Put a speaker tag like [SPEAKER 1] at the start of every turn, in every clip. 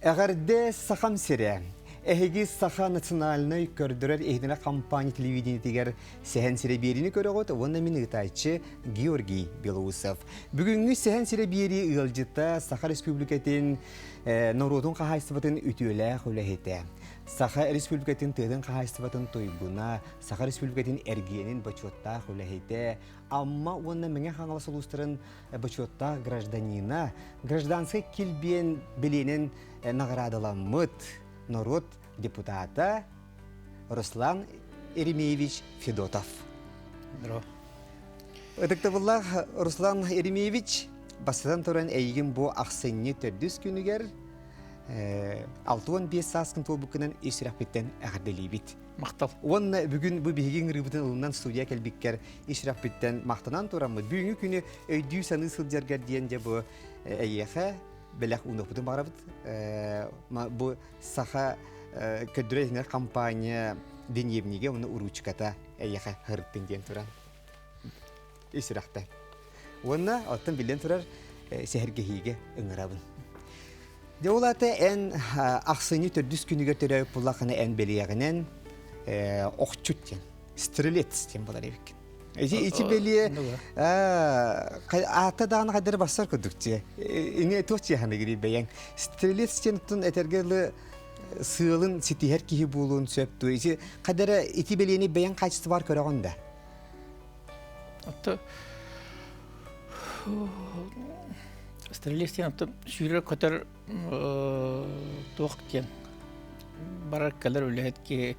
[SPEAKER 1] Әгәрде сахам сире. Эһиги саха национальный көрдөрөр эһдине компания телевидение тигер сәһән сире берини көрөгөт, онна мин ытайчы Георгий Белоусов. Бүгүнгү сәһән сире бери ылжыта Саха Республикатын Народун кахайсыбытын үтүлә хөләһете. Саха Республикатын тыдын кахайсыбытын тойгуна, Саха Республикатын эргенин бачотта хөләһете. Амма онна меңе хаңалас улустарын бачотта гражданский килбен биленин наградыламыт народ депутата Руслан Еремеевич Федотов. Ыдыктабыллах Руслан Еремеевич басыдан туран әйген бу ақсынны төрдүс күнігер 6-15 саскын тобукынан ишраппеттен әғірделейбет.
[SPEAKER 2] Мақтал.
[SPEAKER 1] Онна бүгін бұл бейген рыбытын ұлынан студия кәлбеккер ишраппеттен мақтанан турамы. Бүгінгі күні өйдүү саны сылжаргар дейенде бұл әйеға беләк унықпытын бағарабыт. Бұл саха көддірәйінер компания денебінеге оны уручката әйеға ғырыттын дейін туран. Ишрапта. Онна аттан білден турар сәхіргеге ұңырабын. Деулаты ән ақсыны төрдүс күнігер төрәйіп бұлақыны ән белеғінен оқчуттен, стрелец тен болар евекен. Ити беле ата дағына қадыр басар көдікте. Ине тоқчы яғаны керей бәйен. Стрелец тен тұн әтергерлі сығылын сетихер кейі болуын сөпті. Ити қадыры ити белені бәйен қачысы бар көріғында?
[SPEAKER 2] Атты стрелестен атты сүйрер көтер тоқтен барар кәлер өләетке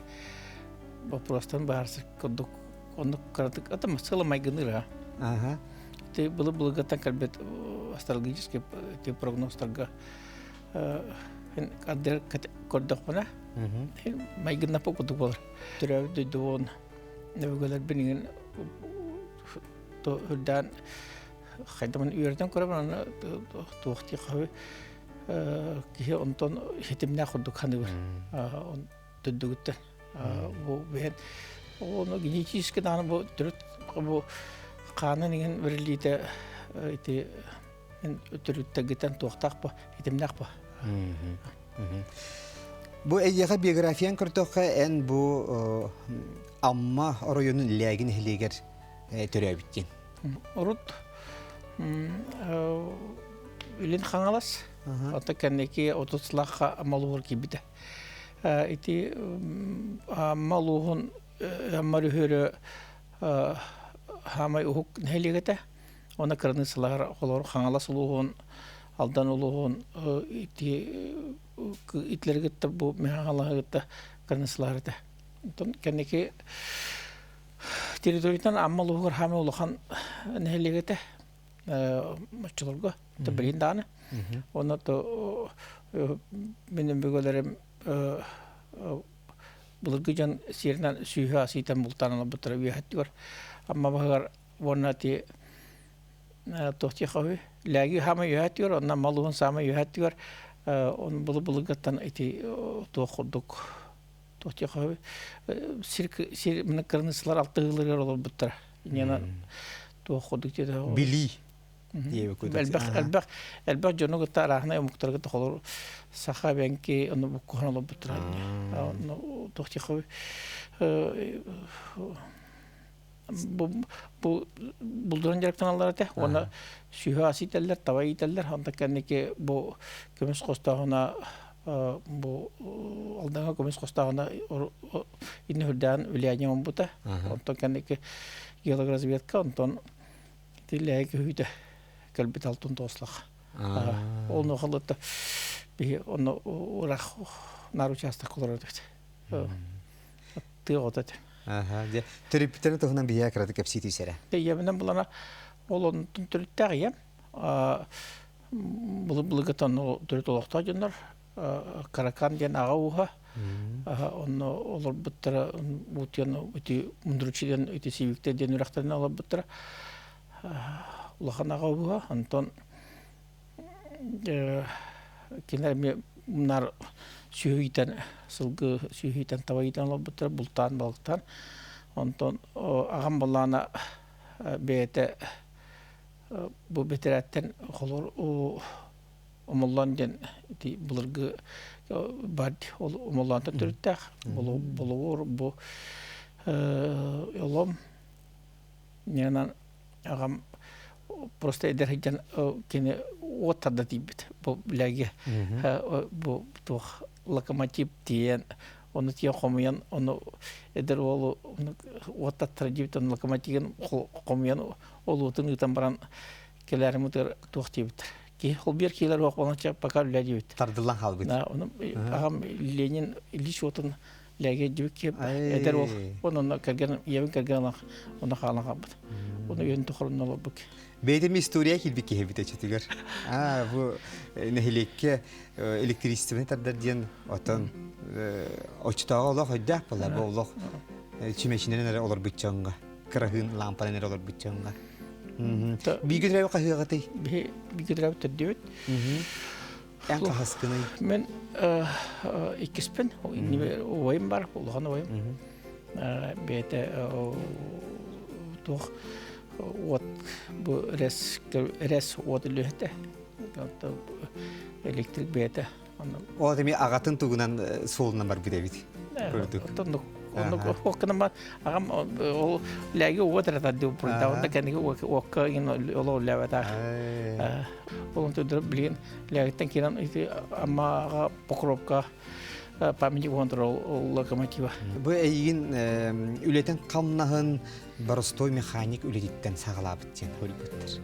[SPEAKER 2] вопростан бағарсы көдік онды қарадық. Ата масқылы майгыныра. Бұл бұлғаттан кәлбет астрологический прогностарға қадыр көрдік бұна. Майгынна по көдік болар. Түрәу дөйді оң нәугелер бінеген үрден қайдамын үйерден көріп, тоқты қауы кейі онтон хетіміне құрдық қаны бар. Түддігіттен. Оны генетически даны бұл қаны неген бірлейді түріттігіттен тоқтақ ба, хетіміне ақ ба.
[SPEAKER 1] Бұл әйеға биографиян күртіққа ән бұл амма районын ләгін хілегер түрі әбіттен.
[SPEAKER 2] Ұрыт үлін қаңалас. Ота кәнеке отыслаққа амалуғыр кебіді. Ити амалуғын аммары хүрі хамай ұхық нәлегеті. Оны кіріні сылағыр қолар қаңалас ұлуғын, алдан ұлуғын итлергетті бұл механғалағыты кіріні сылағырды. Кәнеке территориядан аммалуғыр хамай ұлуған нәлегеті. Матчыларға білейін дағаны. Оны менің бөгелерім бұлырғы жан серінен сүйі асыйтан бұлтанына бұтыры өйәтті бар. Амма бағар оны те тоқти қауы. Ләгі хамы өйәтті бар, онна малуын самы өйәтті бар. Оны бұлырғаттан әйті тоқырдық тоқти қауы. Міні қырнысылар алтығылығыр олар бұтыры. Нені тоқырдық деді.
[SPEAKER 1] Били.
[SPEAKER 2] Әлбәқ жону ғытта арағына өміқтарға тұқылыр сақа бәнке оны бұққан олып бұттырады. Тоқти қауы. Бұлдырын жарықтан алар әті. Оны сүйі аситәлер, тавай етәлер. Онда кәнеке бұл көмес қостағына алданға көмес қостағына ині хүрдән өләйіне он бұта. Онда кәнеке геологразветка, ондан тіләйгі үйді. Кәлбет алтын тослақ. Оны қалытты. Оны ұрақ наручастық қолар өдікті. Тұғы отады.
[SPEAKER 1] Түріппіттерін тұғынан бейе әкірады кәпсейті сәрі?
[SPEAKER 2] Емінен бұлана ол оның түріттәғі ем. Бұлығыттан түріт олықта жындар. Каракан ден аға ұға. Оны олар бұттыра мұндыручиден өте сейвіктер үрақтарына олар бұттыра. Улахан аға бұға, антон кенерме мұнар сүйейтен, сылғы сүйейтен тавайытан олар бұттыра, бұлтан, балықтан. Антон ағам болағына бәйті бұл бетірәттен қолыр омоллан ден ити булыргы бад ол омолланта түрттәк булур бу олом ненан агам просто эдерген кене оттарда тибит бу билеге бу тох локомотив тиен оны тия комуян оны эдер ол оттар дибит оны локомотивен комуян ол утын итан баран келермутер тох тибит ки холбер килер вак боланча пока лядибит
[SPEAKER 1] Тардылан халбыт.
[SPEAKER 2] на оны агам Ленин Ильич отын ләге дибит эдер ол оны керген явин керген оны халан кабыт оны ен тохрын алып бик
[SPEAKER 1] Бейтем история килбик кебит эчетигер. Бу нехилекке электричествоны тардырден отан очтага олох өйдәк була бу олох чимешинен олар битчанга. Кырагын лампалар олар битчанга. Бигедрәп кахыгаты.
[SPEAKER 2] Бигедрәп тәдәвит.
[SPEAKER 1] Эн кахаскыны.
[SPEAKER 2] Мен икиспен ойым бар, улган ойым. Бете тох вот бу рес вот лөхтә. Электрик бете.
[SPEAKER 1] О деме агатын тугунан солунан бар бит. Көрдүк.
[SPEAKER 2] Onu okkanama agam o lagi otra tadi purta onda kan okka in olo levata onu tudur bilin lagi tankiran itu amma pokropka pamini kontrol lokomotiva
[SPEAKER 1] bu egin ületen kamnahın barosтой mekanik ületitten sağlabıt gen holbuttur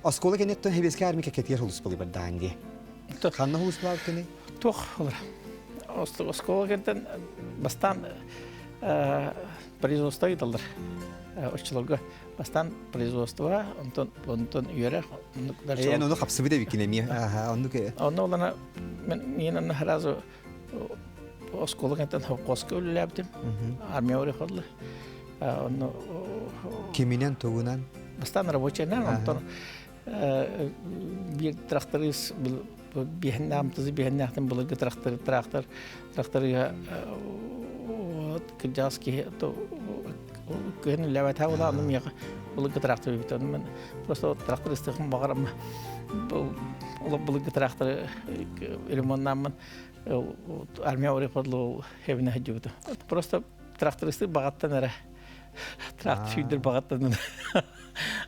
[SPEAKER 1] oskola genetton hebeske armika ketiyer hulus boli bardandi kanna hulus baltını
[SPEAKER 2] toh olur oskola geneten bastan производство идалдар. Оччыларга бастан производство, онтон үйрә.
[SPEAKER 1] Оны капсы биде бикинеме. Онны ке.
[SPEAKER 2] Онны олана мен харазы осколга гентен хокоска үлләптем. Армия өрә ходлы. Онны
[SPEAKER 1] кеминен тогунан
[SPEAKER 2] бастан рабочайнан онтон бир тракторист бихнам тызы бихнахтан булыгы тракторга кыджаски то кен леват хавла аны мия булыгы трактор битен мен просто трактористым багарам булыгы трактор ремонтнамын армия өрә подло хевне хаҗута просто трактористы багаттан эре трактор шидер багаттан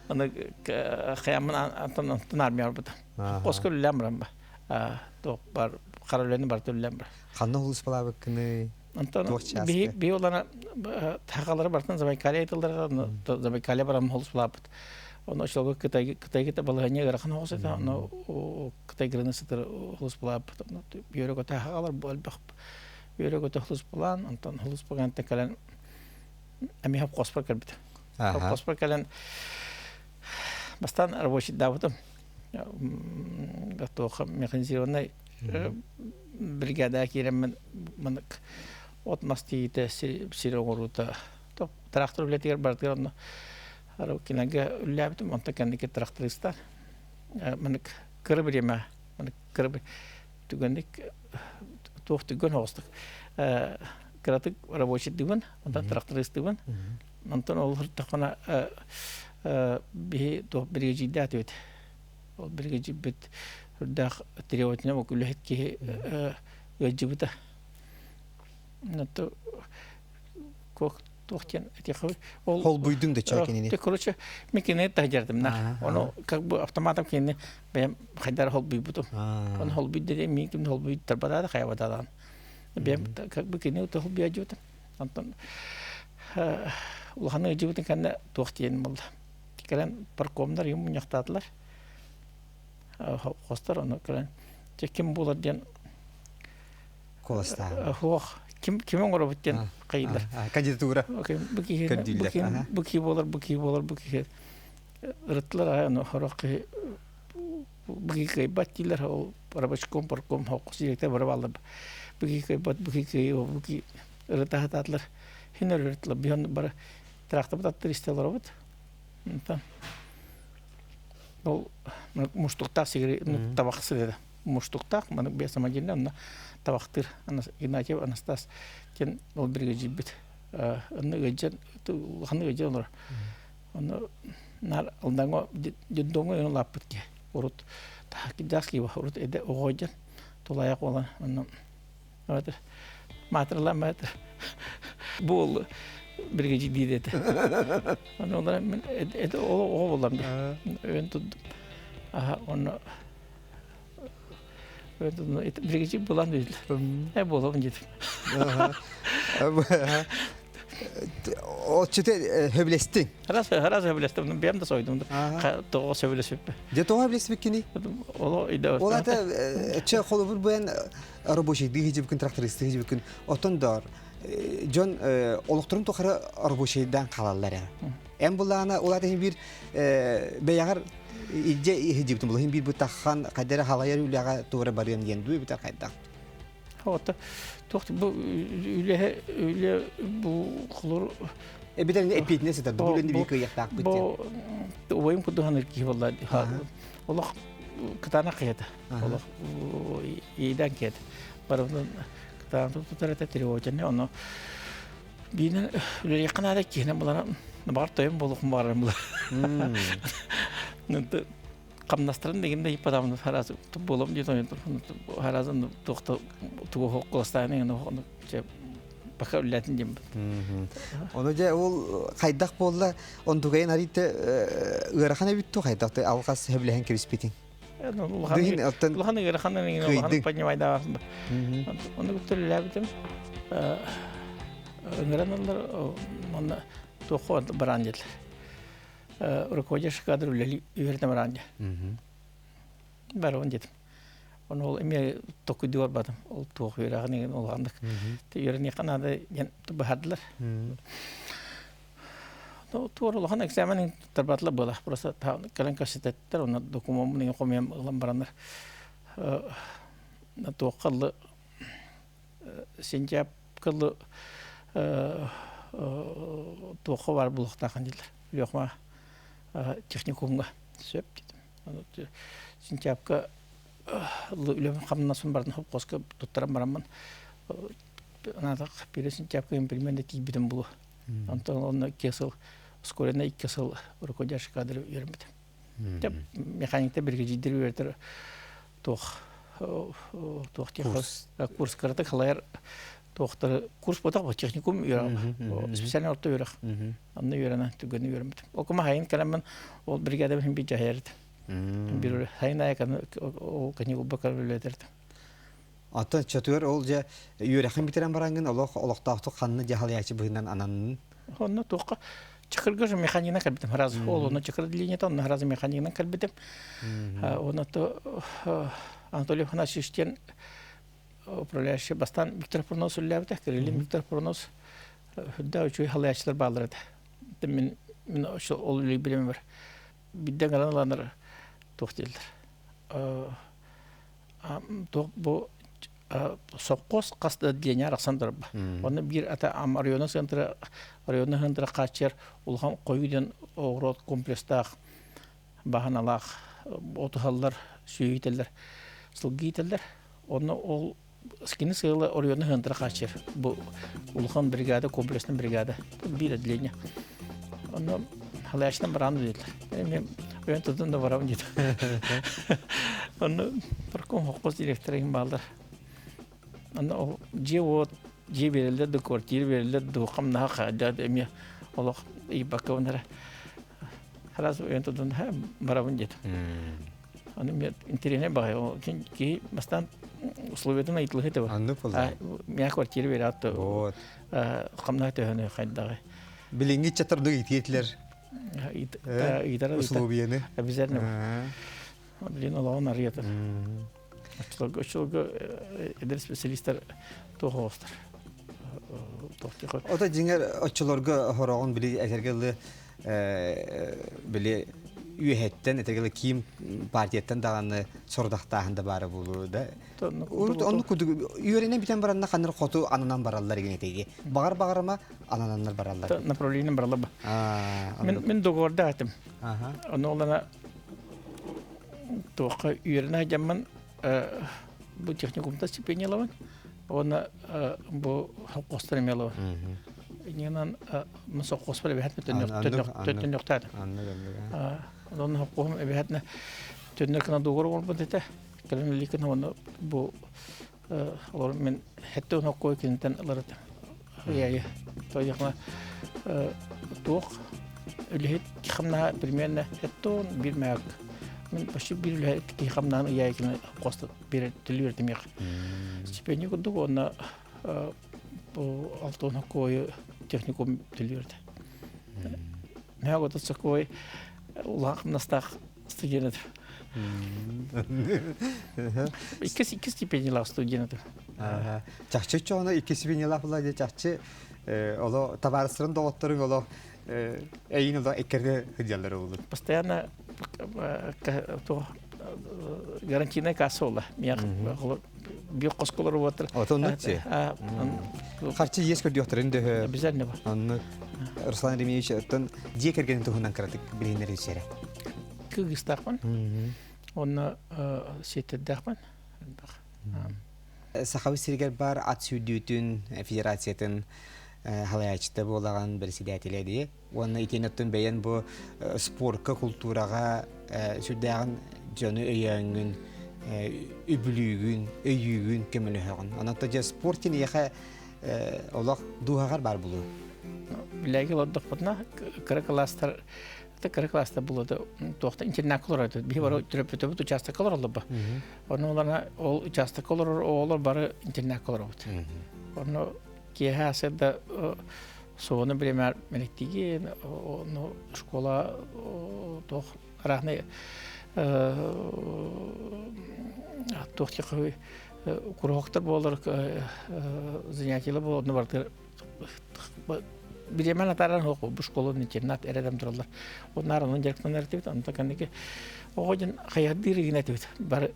[SPEAKER 2] аны хаямын антон армия бит оскол лемрам то бар каролен бар төллем
[SPEAKER 1] канны хулус бала бекне
[SPEAKER 2] Антон би олана тагылары бартан Забайкалье айтылдыр. Забайкалье барам холс булапт. Оны шолго Кытайга балыгыня гарахан хосыта. Оны Кытай границасында холс булапт. Бирөг тагылар болбак. Бирөг холс булан, Антон холс булган текален ами хап коспар кербит. Коспар кален бастан рабочий давытым. Гатох механизированный бригада киреммен мынык от мастиите сирогорута топ трактор билетер бартыр аны ару кинага үлләбитим онта кендике трактористар мынык кырбиреме мынык кырбы түгендик тох түгөн хостык кратык рабочий дүгөн онта тракторист дүгөн онтон ол хыртакана би то бригадида төт ол бригадир бит дах тревотня окулет ки яҗибута нато кох тохтен этихов
[SPEAKER 1] ол буйдың да чакенене
[SPEAKER 2] короче мекене таҗардым на оны как бы автоматом кине бем хайдар хол буйбуту он хол бидде миким хол буйд тарбада хаявадан бем как бы кине то хол биаҗута антон улханы яҗибутын канна тохтен булды тикерен паркомдар юм яктатлар хостар оны кыран ким булар ден
[SPEAKER 1] коласта
[SPEAKER 2] ким оробуттен кайдар
[SPEAKER 1] кандидатура
[SPEAKER 2] буки болар рытлар аны хоракы буки кай баттилар о парабачком парком хокус директор барып алды буки рытахатлар хинер рытлар бион бар трактор таттыристелар бут та ол муштукта сигри табаксы деди муштукта мана бесамагинде аны табактыр аны Игнатьев Анастас кен ол бирге жибит аны гыжан ханы гыжан аны нар алданго дедонго лапытке урут таки урут эде огойжан тулаяк olan onu evet matırlamıyor bol bir gece dedi onu onlara ben o oğlan ön tuttum aha onu ön tuttum bir gece bulan değil hep oğlan dedim
[SPEAKER 1] O çete höblestin.
[SPEAKER 2] Haras hevlestim ben de soydum to hevlesip
[SPEAKER 1] De to höblestin kini.
[SPEAKER 2] o ide
[SPEAKER 1] Ola da çe xolubur bu en araboşi diye bugün traktörist diye bugün oton dar. John olukturun toxara araboşidan qalallar. En bulana ola da bir beyagar ilce hicibtum bu bir bu taxan qadara halayar ulaga to'g'ri barayam degan duy bitar qayda.
[SPEAKER 2] Hatta to'xti bu öyle bu qulur
[SPEAKER 1] Bir de epidne seter bu endi bir kıyaqtaq bitti.
[SPEAKER 2] Bu oyun kuduhanır ki vallahi Allah kitana qiyada. Allah iyiden kiyada. Barımdan kitana tutar eteri hocanı onu binin öyle yakınada ki ne bunlar var toyum bulukum var bunlar. Nente qamnastırın degende ip adamın harazı bolum diye toyun harazın toxta tuğu hoqqostayın onu bakar ulatin diyeyim.
[SPEAKER 1] Onu da ol qaydak bolla on tugayn harita ıraxana bittu qaydak alqas heblehen krispitin.
[SPEAKER 2] Ulhan ıraxana ne ulhan panyayda. Onu götür labitim. Öğrenenler onu toxu branjet. Rukojeş kadar üleli öğretim branjet. Ben onu dedim. Onu ol emi toku diyor badım. Ol toku ıraxana olgandık. Yöreni kanada yan bahadlar. Doğru olan ekzamenin terbatla bola. Burası kalan kasıtetler ona dokumamını yapamam olan baranlar. Toqallı Sincap kıllı toqu var bulukta kandiler. Yok ma teknikumga söp dedim. Sincapka ülem kamnasın bardan hop koska tuttaram baramman. Ana da bir Sincapka implementi tibidim bulu. Anton onu kesel skorena ilk kesel rukojaş kadar yürümedi. Tabi mekanikte bir gecidir üretir toh kurs karata kalayar tohtar kurs botak bu teknikum yürü spesialne orta yürü anne yürüne tügünü yürümedim. Okuma hayın kalemmen o brigada benim bir cahayırdı. Bir hayın ayakanı o kanı bakar öyledirdi.
[SPEAKER 1] Atan çatıyor olca yüreğin bitiren barangın Allah tahtı kanını cahalayacı bugünden ananın.
[SPEAKER 2] Onu toqa çıkırgır mekanikine kalbitim. Haraz onu çıkır dilini onu haraz mekanikine kalbitim. Onu to Anatoliy Hanasişten upravляющий bastan Viktor Pronos ülləbdə, Kirillin Viktor Pronos hüddə üçü halayacılar bağlardı. Min ol ülü bilim var. Bidden qalan olanlar toq deyirlər. Bu soqqos qasdı dilini araqsandır. Onu bir ata Ariyona sentra Ariyona hındıra qaçır ulğan qoyudan oğrot komplekstaq bahanalaq otuhallar süyüytələr. Sılgıytələr. Onu ol skini sığılı Ariyona hındıra qaçır. Bu ulğan brigada kompleksinin brigada. Bir dilini. Onu halayacıdan baranı deyirlər. Benim ön tutun da varam dedi. Onu parkom hoqqos direktörün baldır. Onu ji verildi de kortir verildi de qamna qada emi Allah iyi bakavnara. Halas ön tutun ha baram dedi. Onu internet bağıyor ki bastan условиядан айтылып это бар.
[SPEAKER 1] Anladım.
[SPEAKER 2] Мен квартира берат.
[SPEAKER 1] Вот.
[SPEAKER 2] Qamna töhөнө кайдагы.
[SPEAKER 1] Bilingi çatırdı gittiler.
[SPEAKER 2] İdare
[SPEAKER 1] условияны.
[SPEAKER 2] Обязательно. Блин, Allah'ın arıyatır. Çoğu eder spesialistler tohostar.
[SPEAKER 1] O da jinger açılarga horağın bili etergeli bili üyetten etergeli kim partiyetten dağını sordaqtağında barı bulu da. Onu kudu üyerine biten baranna kanır qotu ananan barallar genetegi. Bağır-bağırma anananlar barallar.
[SPEAKER 2] Направлением баралар. Мен договорда атым. Onu olana toqa üyerine jamman bu teknikumda stipendiyalaman. Ona bu hoqqostarım yalavan. Yanan musoqqos bile bihatne tönöktadi.
[SPEAKER 1] Anladım.
[SPEAKER 2] Onun hoqqum bihatne Tönner kana doğru olmadı dete. Kalın likin onu bu olur men hette onu koy kinten alırdı. Yani toyakna tuğ ölühet xamna примерно hette bir mek. Men başı bir ölühet ki xamnan yaykını kosta bir tülür demek. Stipendiyum kudu ona bu altına koy техникум tülürdü. Ne kadar çok koy ulan nasıl stüdyoda. İki stipendiyalar stüdyoda.
[SPEAKER 1] Çakçı çoğuna ikisi bin yıla falan diye çakçı ola tabarsırın doğutların ola eyin ola ekerde hıcaları olur.
[SPEAKER 2] Постоянно то гарантийная касса ола. Мен бир косколор отыр.
[SPEAKER 1] Отоннучи. Харчы ес көрдүктөр инде.
[SPEAKER 2] Обязательно бар.
[SPEAKER 1] Анны Руслан Ремеевич оттон дие кергенин туһунан кыратык билинер үсере.
[SPEAKER 2] Кыргызстан. Оны сетеддахман.
[SPEAKER 1] Сахави сиргер бар ат сүдүтүн федерациятын халаячта болаган председателеди. Оны итенеттен бәян бу спортка, культурага сүддәгән җаны өйәңгүн, үбүлүгүн, өйүгүн кемеләгән. Анатта җа спортын яха Олақ дуһагар бар булу.
[SPEAKER 2] Билеги лоддық бұдна, кырықластар болады. Тоқта интернет олар өтеді. Бей бары түріп-өтіп участок олар олар ба. Оны оларына ол участок олар бары интернет олар өтеді. Оны кейі әсерді соғыны білемер мәліктеген, оны школа тоқ арағыны тоқты қой курохтар болар занятиялар болар. Оны барды Bilemen ataran hoku bu şkolun internet eredem dururlar. Onlar onun direktörü nerede? Onda kendiki o gün hayat diri yine dedi. Bar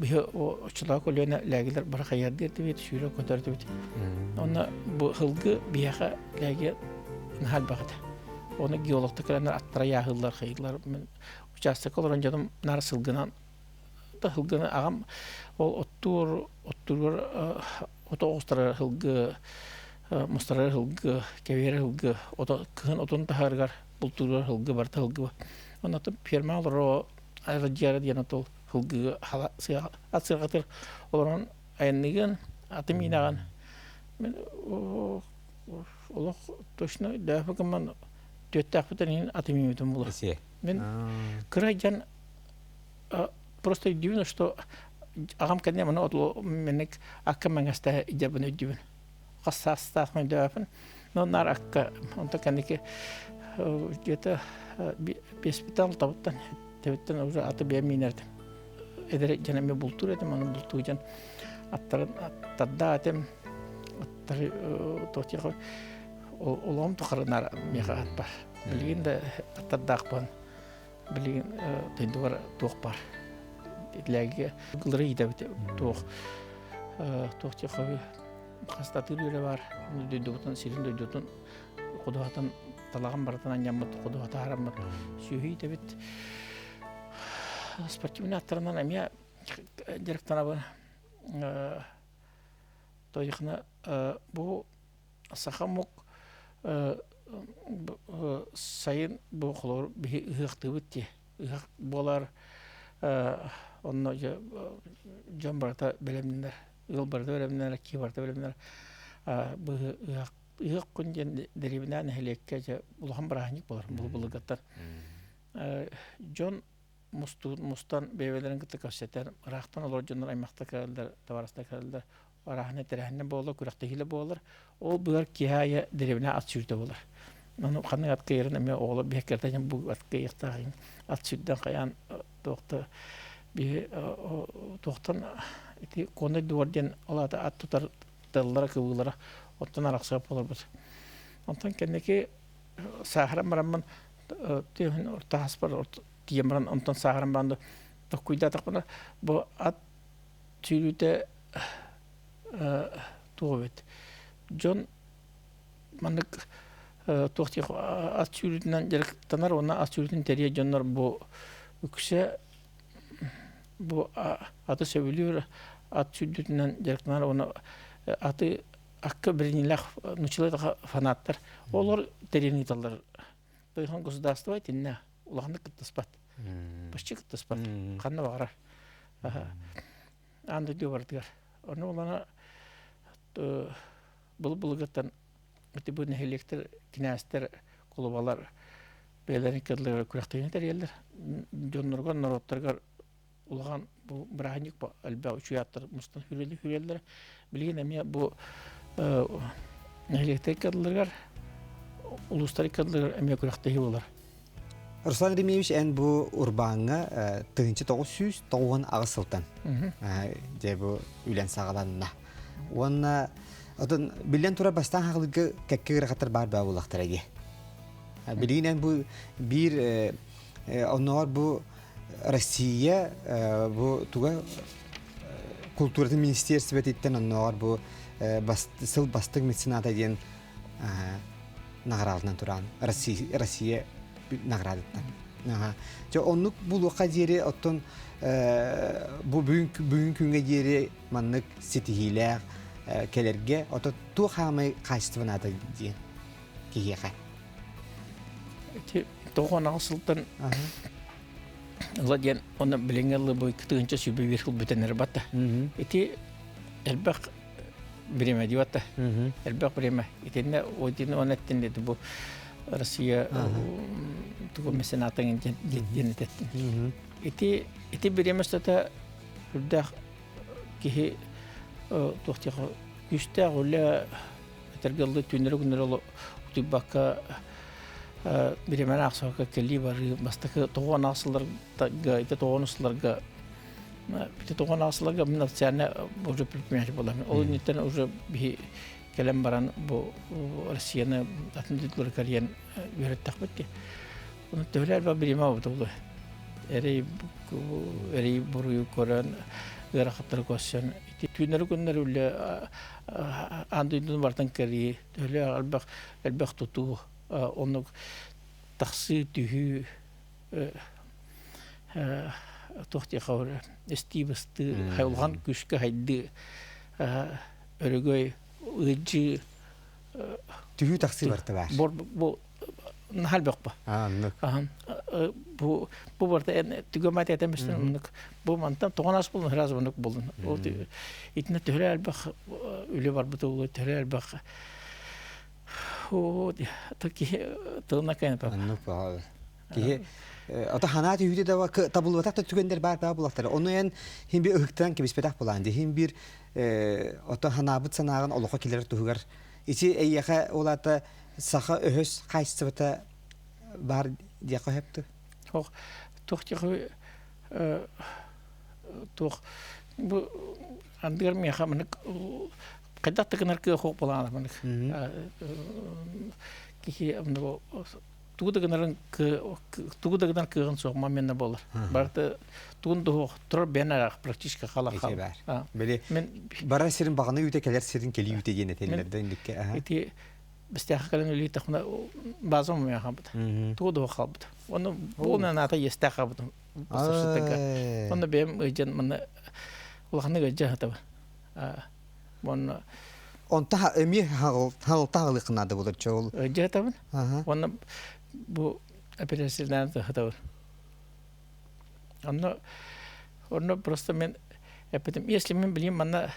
[SPEAKER 2] bir o çıla koluna lagiler bar hayat diri dedi. Şöyle kontrol dedi. Ona bu hılgı bir yaka lagi hal baktı. Onu geologta kalanlar attıra hıllar hayırlar. Uçastık olur önceden narasıl gınan da hılgını ağam o ottur otoğustar hılgı Mustarar hılgı, kevere hılgı, kıhın otun tahargar, bulturar hılgı, barta hılgı var. Ondan da firma olur o ayrıcıya diyen otol hılgı atsır katır olan ayınlıgın, atım inağın. Ben ola toşuna dağıfıkımdan dötte akbıtan atım imedim bulu. Ben kıraycan просто удивлен, что агам кадне мана отло менек акка мангаста ijabını удивлен. Қассастақ мен дөпін. Но нараққа, онда кәнеке где-то 5-6 табыттан, тәбіттен уже аты бәмейнердім. Әдірі және мен бұлтур едім, оның бұлтуы жан аттарда әтем, аттары тоқти қой, олығым тұқырынар меға ат бар. Білген де аттарда ақпан, білген түйінді бар тоқ бар. Ләге ғылыры едәбіті тоқти қой, Қастатыры бар, дөйдігітін, сирин дөйдігітін, құдығатын талаған баратынан яммыт, құдығаты хараммыт, сүйі дәбет. Спортивный аттарынан әмия директана бар. Тойықына бұл сақамық сайын бұл құлыр ұғықты бітті. Ұғық болар, оны жан барата бәлемдер. Yıl barda öğrenimler, ki barda öğrenimler. Bu ıgık günden deribine nehlekke ulağın bırakıncık bolar, bulu gıttar. John Mustan beyvelerin gıtı kavşeter, rağıttan olur jonlar aymakta karıldır, tavarasında karıldır. Arağına terehine boğulur, kuraktahiyle boğulur. O bıgar kihaya deribine at sürde bolar. Onu kanı atkı yerin eme oğlu bir hekerden bu atkı yırtağın at sürden kayan doğukta bir doğuktan Konuda duvardan olada at tutar dallara kıvılara ondan araqsap olur bir. Ondan kendiki sahran baramman tühün orta haspar orta diyemran ondan sahran bandı dokuyda takpana bu at tüylüde tuğvet. John manık toxti at tüylüden gerek tanar ona at tüylüden teriye jonlar bu ükse bu atı seviliyor. At sürdüğünden gerektiğinden onu atı hakkı birinler nüçüler fanatlar. Olur derini dallar. Duyhan gosudastı var dinle. Ulağını kıtıspat. Başçı kıtıspar. Kanna bağırar. Andı diyor vardıgar. Onu olana bulu gıttan bu nehirliktir, kinester, kulubalar beylerin kadırları kurakta yerler. Jonlarga, narotlarga ulağan bu bırakıncık bu elbette uçuyattır. Mustan hürriyetler. Bilgin emiye bu nehirliktir kadırlar uluslararası kadırlar emiye kurakta olar.
[SPEAKER 1] Ruslan Rimevich en bu urbanı tığınçı 990 ağısıldan. Je bu ülen sağalanına. Ona Oton bilen tura bastan haqlığı kekkir xatar bar ba bulaqtır ege. Bilinen bu bir onlar bu Россия bu tuga Kulturat Ministerstvetitten onlar bu sıl bastık mecenata diyen nagradından turan Россия nagradından. Jo onluk bu qajeri oton bu bugün günge yeri manlık sitihiler kelerge oto tu hamay kaçtığınada diye kiyeğe.
[SPEAKER 2] Doğan asıldan Allah diyen ona bilingenli bu kıtığınca sübü bir yıl bütenler batta. Eti elbek birime diyotta. Elbek birime. Etinde o dini onettin dedi bu Rusya tuğu mesenatın cennetettin. Eti birime stada hürde ki tuhtiya güçte ola tergallı tünleri günler olu tübaka birime aksoka kelli var bastakı doğan asıllarga ite doğan asıllarga ite doğan asıllarga minat sene boju pripmeyaj bolan o nitten oju bir kelem baran bu Rusya'nı atındıkları kariyen öğrettik bitti. Onu tövler ve birime oldu. Eri boruyu koran garahatları koşan tünleri günler öyle andığından vartan kari öyle elbek tutu onu taksi tühü tohti kavur estibastı hayvan güçke haydi örgüy ıcı
[SPEAKER 1] tühü taksi var tabar.
[SPEAKER 2] Bu hal bakpa.
[SPEAKER 1] Anlık.
[SPEAKER 2] Bu burada en tügemet etemizden bu mantam toğanas bulun biraz bunu bulun. O itne törer bak öyle var bu da törer bak. O taki tığına kayın bak.
[SPEAKER 1] Anlık var. Ki ata hanat hüyde de var tabulvatak da tügender bar bulaklar. Onu en hem bir ıhtan ki bispetak bulandı. Hem bir ata hanabıt sanağın oluqa kiler tuğar. İçi eyyaha olata saha öhös kaçtıvata bar diye koyaptı.
[SPEAKER 2] Tohti bu andır mı yakamınık kadar tıkınar ki hok bulan adamınık. Ki bu tuğda gınar kığın soğuma menne bolar. Barda tuğun da tur benarak praktiska kala kal.
[SPEAKER 1] Böyle bara serin bağına yütekeler serin keli yüte yene tellerden indikke.
[SPEAKER 2] Iti bistah kalan öyle takına bazım mı yakabıdı. Tuğda vakabıdı. Onu bu nata yestakabıdı. Onu benim öjen bana ulağını gıcı hatağı. Onu
[SPEAKER 1] onta emi halta lıqnadı bulur çoğul.
[SPEAKER 2] Gıcı hatağı. Onu bu operasyoner de hatağı. Onu просто ben yaptım. Если мен bileyim bana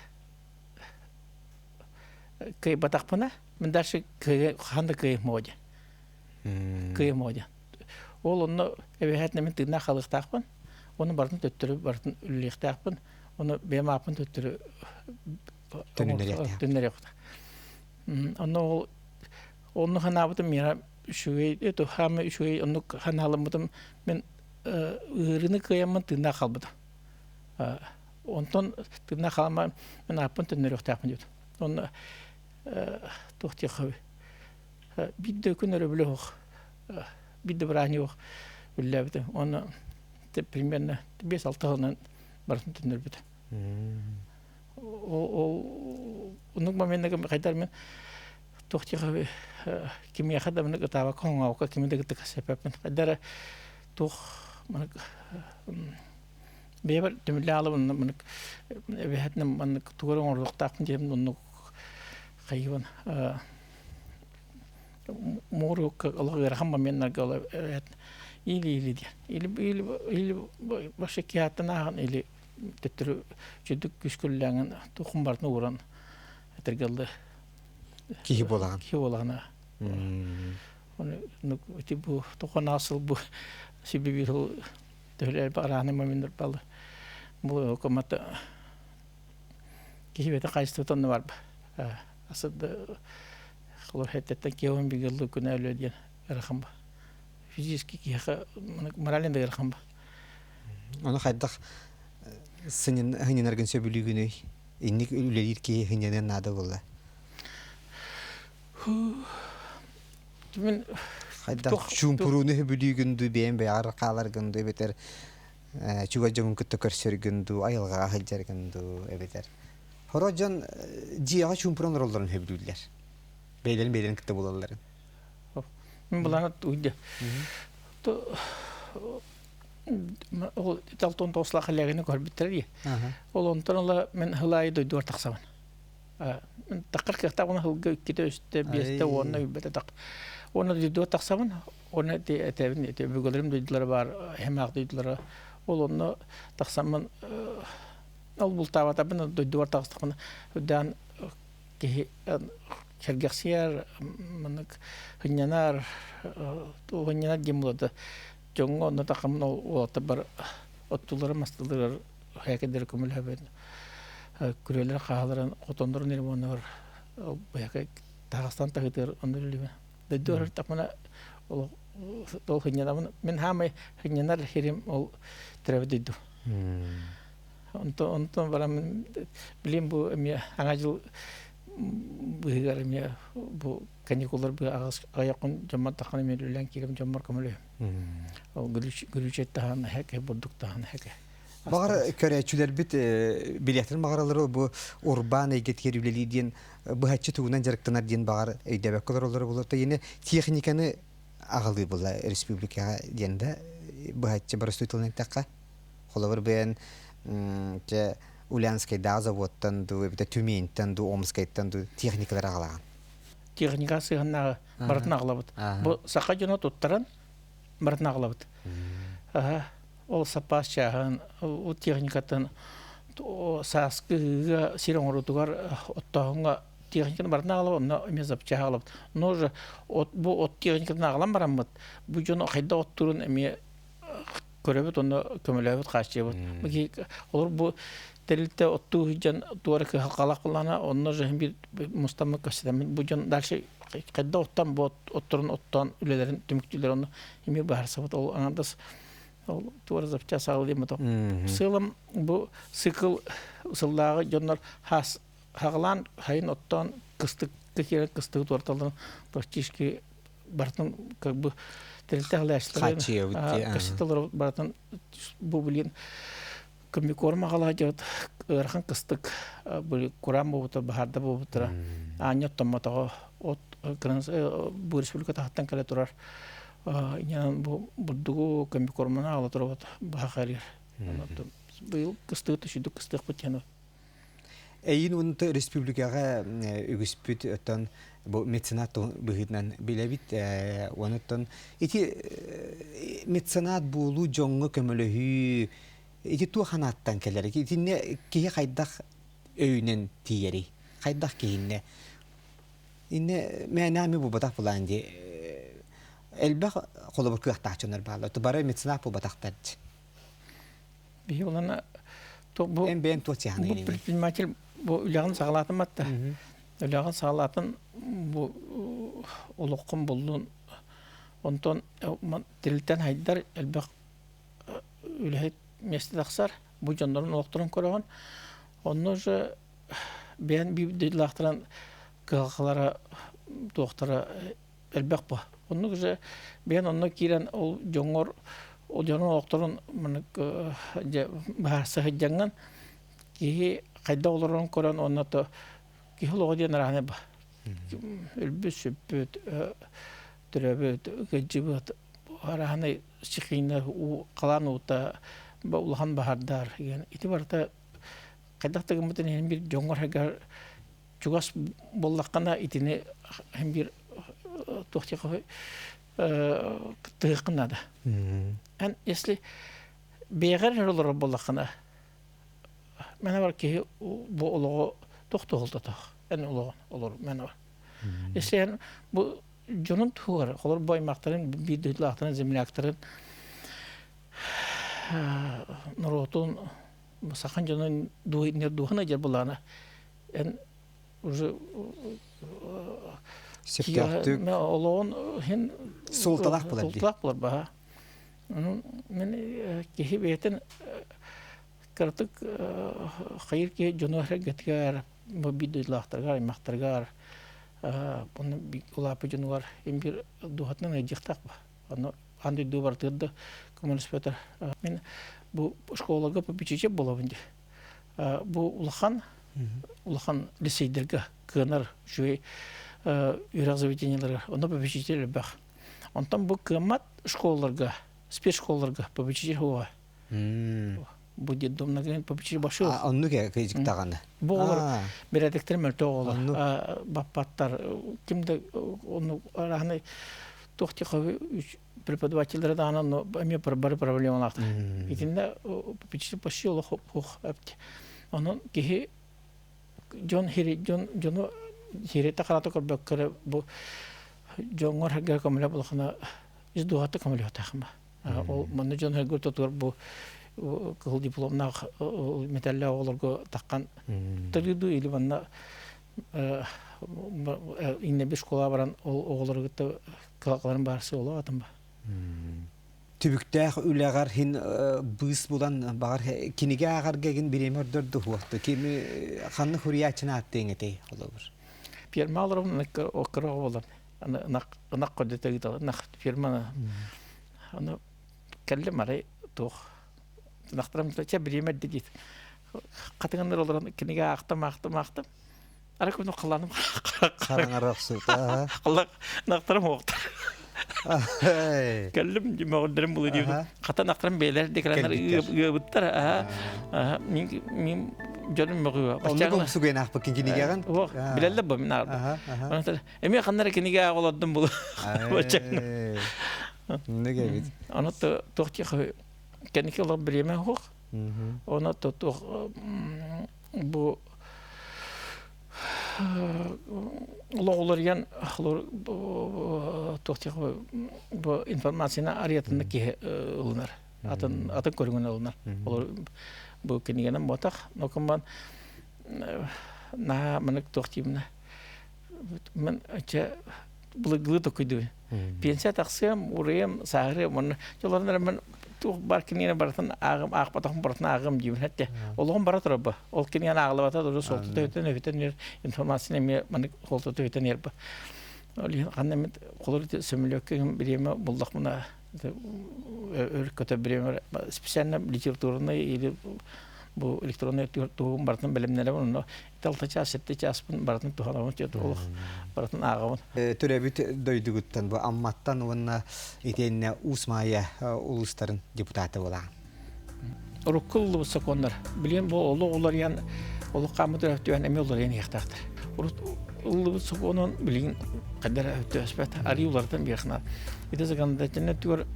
[SPEAKER 2] kay batak bana ben derse handa kay moja. Kay moja. Onu evet ne tığına halık takpan. Onu barın töttürüp barın ülük takpan. Onu benim apın töttürüp tünler yaptı. Onu hanabıdım ya şu eto hamı şu onu hanalımdım ben ırını kıyamın tığına kalmadı. Ondan tığına kalma ben apın tünler yok takpan diyordu. Onu tohti xavi. Bir de günler öyle yok. Bir de bırakın yok. Öyle bide. Onu te primerne 5-6 yıldan barın tünler bide. Onun momeninde kadar ben tohti xavi kimi yakada ben katawa konga o kimi de kata sebep ben kadar toh man beber demle alıp man evetne man tuğran orada takın diye onu hayvan moruk Allah yarhamma menna gala evet или или башы киятынан или төттүрү жүдүк күскүлләңен тухумбартны уран этергелде
[SPEAKER 1] Киһи булаган.
[SPEAKER 2] ки олана оны типу тохана асыл бу сибиби төлөр бараны моментер балы бу комата кихибете кайстытын бар асыды хлор хеттен кеон бигелду күнә өлөден рахам физически киха морален да рахам
[SPEAKER 1] Оны хайдах сынын хынынаргын сөбүлүгүнөй. Инник үлелир ки хынынан нада болла.
[SPEAKER 2] мен
[SPEAKER 1] Хайдах чумпуруны хөбүлүгүндү бен бяар каларгынды бетер чуга жамын күттө көрсөргүндү айылга хаҗаргынды эбетер. Хорожан жига чумпурун ролларын хөбүлүлөр. Бейлен китте булалар.
[SPEAKER 2] мен буланы уйда то ол талтон тослах легене көрбүттер. Ол онтонла мен хылайды дур таксаман. Мен такыр кыктагына хылга ките өстө бесте онна үбөтө так. Оны дур таксаман, оны этебин бүгөлөрүм дүйдлөр бар, хемак дүйдлөр. Ол онно таксаман ал бултабата мен дур таксаман дан ки Чергексияр мынык хынянар тугынна демлода жоңго на такамын ол бар оттулары мастылар хакедер көмөлөбөн күрөлөр кааларын котондор нермонор баяка Дагыстан тагытыр ондырлыгы дөдөр тапмана ол хынянамын мен хамы хынянар херим ол тревдиду онтон барам билем бу эме аңа жыл быгарымя бу каникуллар бу аякын жаман таханы мерүлән кирем жамар камылы. Ол гүрүчеттәһән хәкә бурдуктаһан хәкә.
[SPEAKER 1] Багар көрәчүләр бит билетлар магаралары бу урбан әйгәткәрүләли дигән бу хәтче тугынан жарыктанар дигән багар әйдәбәк колорлары булыр. Яне техниканы агылды була республикага дигәндә бу хәтче барыстытылны такка. Холовар бен те Ульянский заводтан ду, это Тюменьтан ду, Омскайттан ду техникалар агалаган.
[SPEAKER 2] Техникасы гына бартына агалабыт. Бу сака жона туттаран бартына агалабыт. Ол сапас чаган, у техникатын саскыга сироңрутугар оттоңга техниканы бартына агалабыт, но мезап чагалабыт. Но же бу от техниканы агалам барамыт. Бу жона кайда оттурун эме көрөбөт, оны көмөлөбөт качыбыт. Бу олар бу Телте отту жан туарак халкалак булана онно жан бир мустамлык касетем бу жан дальше кайда оттан бот отторун оттан үлелерин түмүктүлөр оны эми бар сабат ол аңдас ол туар запча сагылды мото сылым бу цикл сылдагы жаннар хас хаглан хайын оттан кыстык керек кыстык торталдан практически бартын как бы телте халаштар касетелер бартын бу билин Комикорма галаджат архан кыстык бу курам буту бахарда бутура аня томатого от кранс бу республика тахтан кале турар ян бу будугу комикормана ала турат бахарир бу кыстык түшүдүк кыстык бутяны
[SPEAKER 1] Эйин унта республикага үгүспүт өтөн бу меценат быгытнан билебит онуттан ити меценат булу жоңго көмөлөһү ити туханаттан келер. Итинне кие кайдах өйнен тиери. Кайдах киинне. Инне менами бу батак буланди. Элбах колобур кыяктачынар баалы. Тубары меценат бу батактар.
[SPEAKER 2] Би улана то бу
[SPEAKER 1] бен тотяны.
[SPEAKER 2] Бу предприниматель бу улягын сагалатын матта. Улягын сагалатын бу улуккун булдун. Онтон тилтен хайдар элбах үлехет месте тахсар бу жондорун октурун көрөгөн онно же бен бидлахтаран калкалара доктора элбек ба онно же бен онно кирен ол жоңор ол жоңор окторун мына баарса хыжаңан ки кайда олорун көрөн онно то ки хологоден рахне ба элбес сөпөт төрөбөт гыжыбыт арахны чыкыйна у калан ута Улахан бахардар ген ити барта кайдакта гымытын hem bir жоңгор хагар чугас боллаккана итине hem bir тохтякы тыгынада. Ан если бегер олар боллахына. Мен бар ки бу олого токтолду та. Ан олор мен бар. Если бу жонун тугар, олар баймактарын бидилактарын земляктарын наротун сахан жонун дуhana жер булана. Эн уже
[SPEAKER 1] Септяктык.
[SPEAKER 2] Мен олоон хин
[SPEAKER 1] Султалак булар ди.
[SPEAKER 2] Султалак булар ба. Мен кихи бетен картык хайыр ки жону хрегеткер бу бидилактарга, аймактарга буну улапы жонугар эмбир дуhатнан эжиктак ба. Аны анды дубар тырды коммуниспетер. Мен бу школага попечиче болобунди. Бу улахан лицейдерге кынар жүй үйрак заведенияларга оны попечитель бах. Онтан бу кымат школаларга, спецшколаларга попечитель хуа. Бу детдомна ген попечитель башы.
[SPEAKER 1] Онну кежик таганы.
[SPEAKER 2] Бу олар бередиктер мөлтө олар. Баппаттар кимде оны рахны тохти хавы преподавательдер да аны эме бар проблемалар. Итинде попечитель башы олар хух апти. Onun ki John Hiri takarata korbakere bu John var hagar kamera bulkhana izduhata kamera takhma. O manne John hagar tutur bu kıl diplomna metalla olurgo takkan taridu ili banna inne bir şkola baran oğullarıgıtta kılakların barsı ola atım ba.
[SPEAKER 1] Tübüktәх үләгәр хин быз булан бар кинигә агар геген биремер дөрдү хуакты кими ханны хуриячына аттеңете олобур
[SPEAKER 2] Фирмаларым окра болар аны нак кодете гитал нак фирма аны келле маре тох нактарым ча биремер дигит катыгындар олар кинигә актам ара күнү кыланып
[SPEAKER 1] караңарак сута
[SPEAKER 2] кылак нактарым окта Kellim cimağındırım bulu diyor. Kata naktaran beyler dekranlar gıbıttar. Min canım mıgıyor.
[SPEAKER 1] Onu komsu genak bakın kinigəgan.
[SPEAKER 2] Bilalle bu min ardı. Emi kanlara kinigə oladım bulu. Başağına.
[SPEAKER 1] Ne gibi?
[SPEAKER 2] Onu da tohti keniki olab bileme hok. Onu da bu Oğullar yan tohtiq bu informasyonu arayatında ki olunar. Atın körüngün olunar. Olur bu kenigenen botak. Nokumban na manak tohtibna. Men acha bulgulu tokuydu. Pensiya taqsam urayam sahre mon jolarlar men tuh barkinine baratan ağım ağpataqım baratan ağım gibi hatta olğun baratır bu. Ol kiniyana ağlabata da soltu öten öten informasyonu me manak soltu öten yer bu. Oli qannamet qolur sömülöküm bireme buldaq buna örköte bireme spesialna literaturuna ili bu elektronik tuğum baratan bilimlere bunu taltaça sette aspın baratan tuğanamın çet ol baratan ağamın
[SPEAKER 1] Törebit doyduguttan bu ammattan ona itenne Usmaya ulusların deputatı bolan.
[SPEAKER 2] Rukullu sakonlar bilen bu oğullar yan olu qamı döftüyen emi olar yani yaxtaqdır. Ulu sakonun bilen qadar ötüsbet ariyulardan bir xına. Bir de zaganda cennet diyor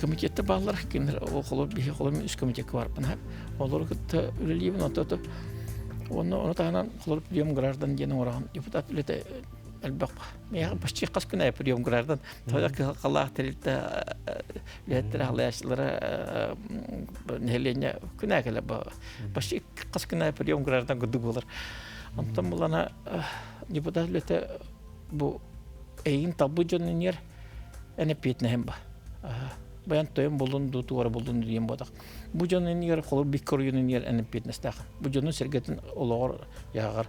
[SPEAKER 2] komitette bağlar kimler okulu bir okulu üst komitesi var bana. Olur ki üleliyim notu. Onu tahanan okulu priyom grardan yeni oran deputat lete elbaq. Ya başçı kaskına priyom grardan. Tabii Allah terilde letter halayışlara nehliğine künakele ba. Başçı kaskına priyom grardan gudu bulur. Ondan bulana deputat lete bu eyin tabucunun yer ene pitnehem ba. Bayan toyum bulundu, tuğara bulundu diyeyim bodak. Bu canın yer kolur bir koruyunun yer enip bitnestak. Bu canın sergetin olur yağar.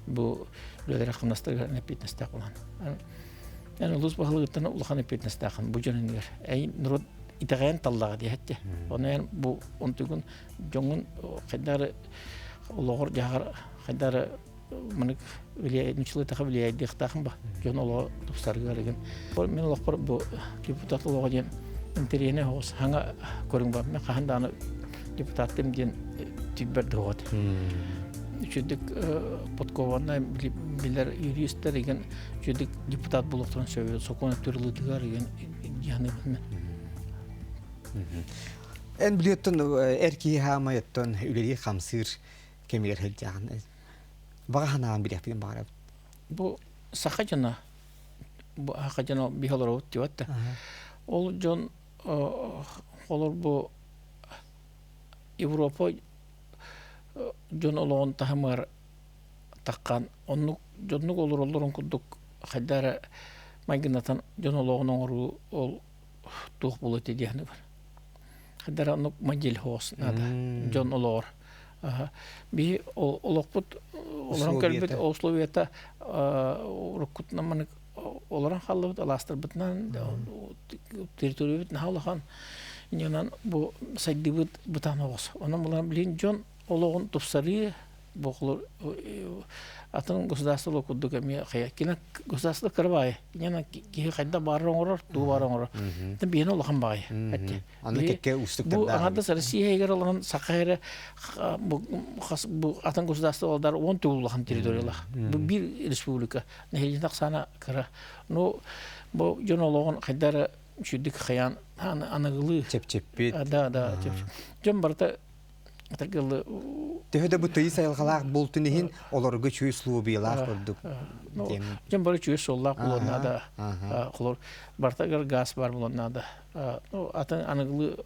[SPEAKER 2] Bu löder akınastır enip bitnestak olan. Yani ulus bahalıgıttan ulakan enip bitnestak. Bu canın yer. Ey nurut itağayan tallağı diye hette. Onu yani bu ontugun jongun kadar olur yağar kadar manik viliyet nüçlü takı viliyet diktakın ba. Jon olur tupsargı aragın. Men olur bu deputat olur diyen interiyene hos hanga korung ba me kahandana deputatim diyen tibber dawat Üçündük Podkovan'da bilir yuristler igen üçündük депутат buluktan söylüyor. Sokona türlüdüler igen yani bilmem.
[SPEAKER 1] En biliyottun erkeği hamayettun üleri kamsır kemiler helcağın. Bağa hanağın bilek bilin bağırab.
[SPEAKER 2] Bu sakacana bu sakacana bir halar ot diyor da. Ol John olur bu Avrupa John olon tahamar takkan onluk Johnluk olur olurun kuduk haddara maginatan John olon oru ol tuh bulut ediyani var. Haddara onluk majil hos nada John olor. Bir olokput olaran kalbet Osloviyata rukut naman olaran hallıbıt alastır bitnan teritoriyo bitna halahan yanan bu saydibıt bitan hos. Onun bulan bilin John oloğun tupsarı boğulur atın государство кудук эми хая кина государство кырбай яна ки хайда баррон орор ту баррон орор тем биен олхан бай атти
[SPEAKER 1] Аны кекке устуктар
[SPEAKER 2] бу анда Россия эгер олан сакайра бу атын государство олдар 10 туулган территориялар бу бир республика нехилин таксана кыра ну бу жонологон хайдара шүдик хаян аныгылы
[SPEAKER 1] чеп-чеппит.
[SPEAKER 2] Да чеп жон барта атыргылы
[SPEAKER 1] Töhöde bu tıyı sayılğalaq bultunihin olorgu çüy slubiyalaq kurduk.
[SPEAKER 2] Jam bari çüy sollaq bulunna da. Qolor bartagar gaz var bulunna da. O atan anıglı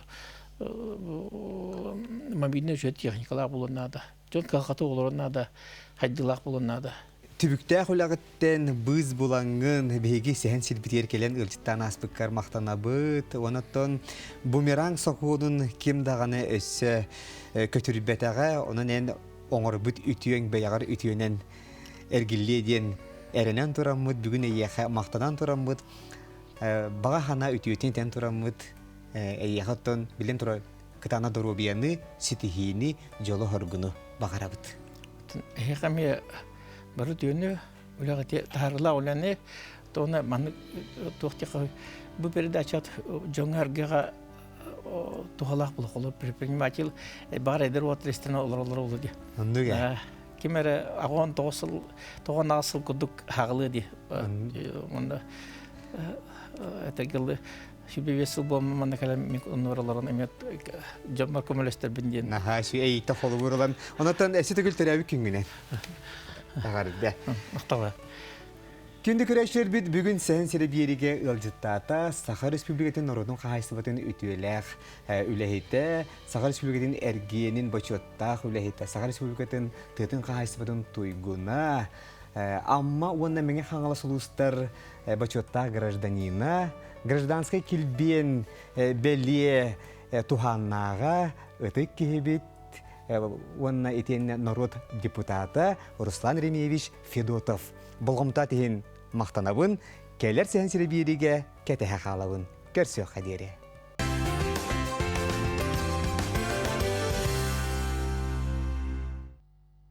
[SPEAKER 2] mabinne jö texnikalar bulunna da. Jon kalqatı olorunna da haydılaq bulunna da.
[SPEAKER 1] Tübükte hulagıtten bız bulangın begi sehen silbiter kelen ılcıttan aspıkkar maqtanabıt. Onatton bumerang sokuğunun kim dağını össe kötürübetağa onun en oңorbut ütüyen beyagar ütüyenen ergilli ediyen erenen turamıt, bugün eyyağa maqtanan turamıt, bağa hana ütüyeten ten turamıt, eyyağıtton bilen tura kıtana dorubiyanı, sitihini, jolu horgunu bağarabıt.
[SPEAKER 2] Eğami barı düğünü ulagati taharla olanı tona manık tohtiqa bu peride açat jongargaga tuhalaq bulaq olur предприниматель бар eder вот ресторан olur diye.
[SPEAKER 1] Andı gel.
[SPEAKER 2] Kimere ağon toğan asıl kuduk hağlı diye. Onda etegildi şübhe vesıl bu manna kalam onuraların emet jamar komülester bindiyen.
[SPEAKER 1] Aha şu ey tafolu vurulan. Ondan esite kültürü güngüne. Ağardı.
[SPEAKER 2] Muhtava.
[SPEAKER 1] Күнді күрәшілер біт бүгін сән сірі береге ылжыттата Саха Республикатын Нородың қағайсыбатын үтуеләқ үләхеті, Саха Республикатын әргенін бачуаттақ үләхеті, Саха Республикатын тұтын қағайсыбатын туйгуна. Амма онна мәңе қаңала сұлыстар бачуаттақ гражданина, гражданскай келбен бәлие туханнаға ұтық кебет, онна етен народ депутаты Руслан Ремевич Федотов. Болғымта тейін мақтанабын, кәлер сән сірі береге кәтіғі қалабын. Көрсі қадері.